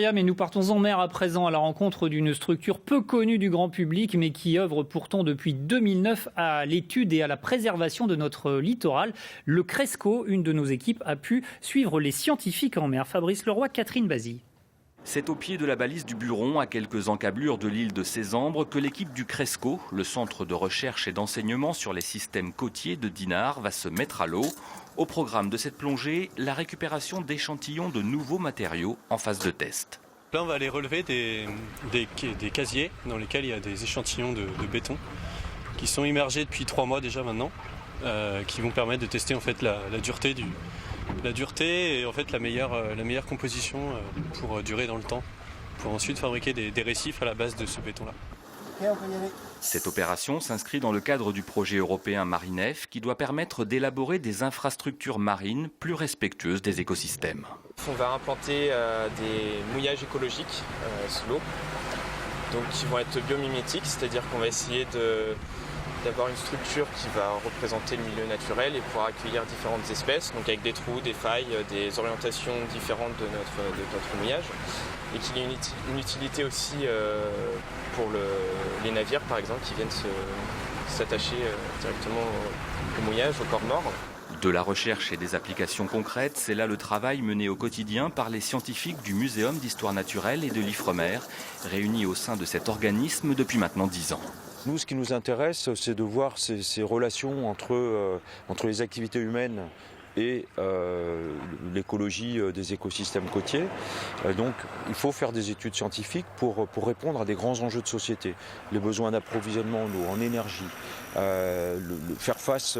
Mais nous partons en mer à présent à la rencontre d'une structure peu connue du grand public mais qui œuvre pourtant depuis 2009 à l'étude et à la préservation de notre littoral. Le Cresco, une de nos équipes, a pu suivre les scientifiques en mer. Fabrice Leroy, Catherine Bazy. C'est au pied de la balise du Buron, à quelques encablures de l'île de Sésambre, que l'équipe du Cresco, le centre de recherche et d'enseignement sur les systèmes côtiers de Dinard, va se mettre à l'eau. Au programme de cette plongée, la récupération d'échantillons de nouveaux matériaux en phase de test. Là, on va aller relever des casiers dans lesquels il y a des échantillons de béton qui sont immergés depuis 3 mois déjà maintenant, qui vont permettre de tester en fait la dureté et en fait la meilleure composition pour durer dans le temps, pour ensuite fabriquer des récifs à la base de ce béton-là. Cette opération s'inscrit dans le cadre du projet européen Marinef qui doit permettre d'élaborer des infrastructures marines plus respectueuses des écosystèmes. On va implanter des mouillages écologiques sous l'eau, donc qui vont être biomimétiques, c'est-à-dire qu'on va essayer d'avoir une structure qui va représenter le milieu naturel et pouvoir accueillir différentes espèces, donc avec des trous, des failles, des orientations différentes de notre mouillage, et qu'il y ait une utilité aussi pour les navires par exemple qui viennent s'attacher directement au mouillage, au corps mort. De la recherche et des applications concrètes, c'est là le travail mené au quotidien par les scientifiques du Muséum d'histoire naturelle et de l'Ifremer, réunis au sein de cet organisme depuis maintenant 10 ans. Nous, ce qui nous intéresse, c'est de voir ces relations entre les activités humaines et l'écologie des écosystèmes côtiers. Donc il faut faire des études scientifiques pour répondre à des grands enjeux de société. Les besoins d'approvisionnement en eau, en énergie, faire face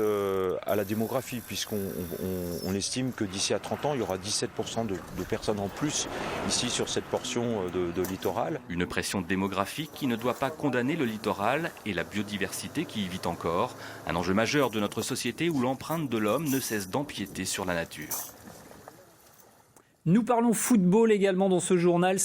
à la démographie, puisqu'on estime que d'ici à 30 ans, il y aura 17% de personnes en plus ici sur cette portion de littoral. Une pression démographique qui ne doit pas condamner le littoral et la biodiversité qui y vit encore. Un enjeu majeur de notre société où l'empreinte de l'homme ne cesse d'empiéter sur la nature. Nous parlons football également dans ce journal.